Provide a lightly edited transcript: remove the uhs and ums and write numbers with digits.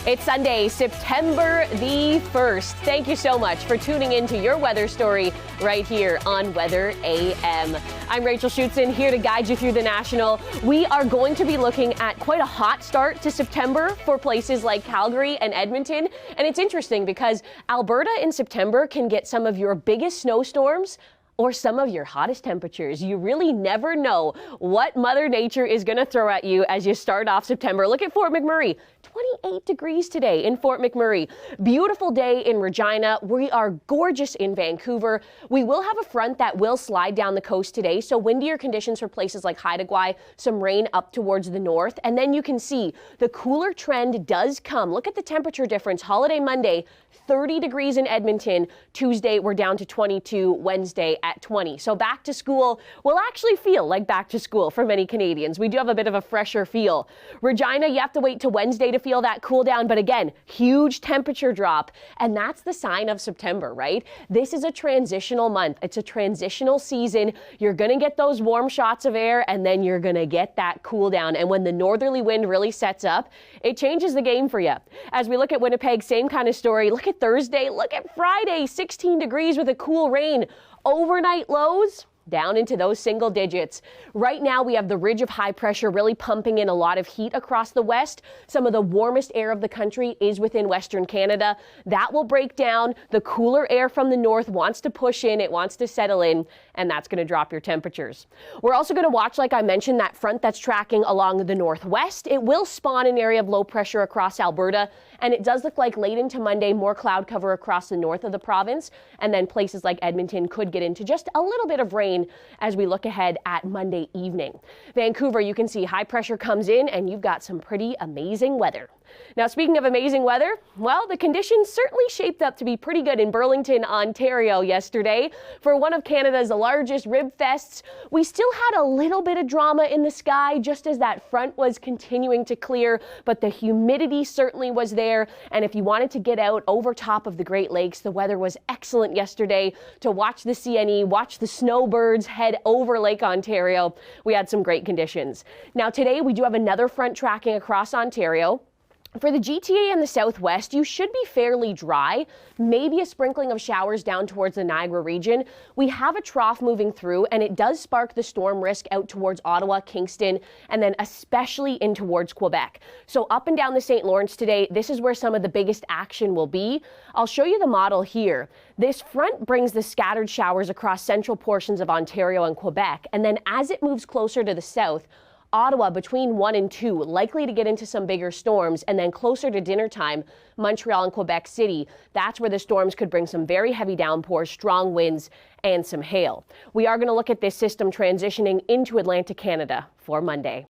It's Sunday, September the 1st. Thank you so much for tuning in to your weather story right here on Weather AM. I'm Rachel Schoutsen, here to guide you through the national. We are going to be looking at quite a hot start to September for places like Calgary and Edmonton. And it's interesting because Alberta in September can get some of your biggest snowstorms or some of your hottest temperatures. You really never know what Mother Nature is going to throw at you as you start off September. Look at Fort McMurray. 28 degrees today in Fort McMurray. Beautiful day in Regina. We are gorgeous in Vancouver. We will have a front that will slide down the coast today, so windier conditions for places like Haida Gwaii, some rain up towards the north, and then you can see the cooler trend does come. Look at the temperature difference. Holiday Monday, 30 degrees in Edmonton. Tuesday, we're down to 22. Wednesday at 20. So back to school will actually feel like back to school for many Canadians. We do have a bit of a fresher feel. Regina, you have to wait till Wednesday to feel that cool down, but again, huge temperature drop, and that's the sign of September, right? This is a transitional month. It's a transitional season. You're going to get those warm shots of air, and then you're going to get that cool down, and when the northerly wind really sets up, it changes the game for you. As we look at Winnipeg, same kind of story. Look at Thursday, look at Friday, 16 degrees with a cool rain. Overnight lows down into those single digits. Right now, we have the ridge of high pressure really pumping in a lot of heat across the west. Some of the warmest air of the country is within Western Canada. That will break down. The cooler air from the north wants to push in, it wants to settle in, and that's going to drop your temperatures. We're also going to watch, like I mentioned, that front that's tracking along the northwest. It will spawn an area of low pressure across Alberta, and it does look like late into Monday, more cloud cover across the north of the province, and then places like Edmonton could get into just a little bit of rain as we look ahead at Monday evening. Vancouver, you can see high pressure comes in and you've got some pretty amazing weather. Now, speaking of amazing weather, well, the conditions certainly shaped up to be pretty good in Burlington, Ontario yesterday. For one of Canada's largest rib fests, we still had a little bit of drama in the sky just as that front was continuing to clear, but the humidity certainly was there. And if you wanted to get out over top of the Great Lakes, the weather was excellent yesterday to watch the CNE, watch the snowbirds head over Lake Ontario. We had some great conditions. Now, today we do have another front tracking across Ontario. For the GTA and the southwest, you should be fairly dry, maybe a sprinkling of showers down towards the Niagara region. We have a trough moving through, and it does spark the storm risk out towards Ottawa, Kingston, and then especially in towards Quebec. So up and down the St. Lawrence today, this is where some of the biggest action will be. I'll show you the model here. This front brings the scattered showers across central portions of Ontario and Quebec, and then as it moves closer to the south, Ottawa between 1 and 2, likely to get into some bigger storms, and then closer to dinner time, Montreal and Quebec City. That's where the storms could bring some very heavy downpours, strong winds, and some hail. We are going to look at this system transitioning into Atlantic Canada for Monday.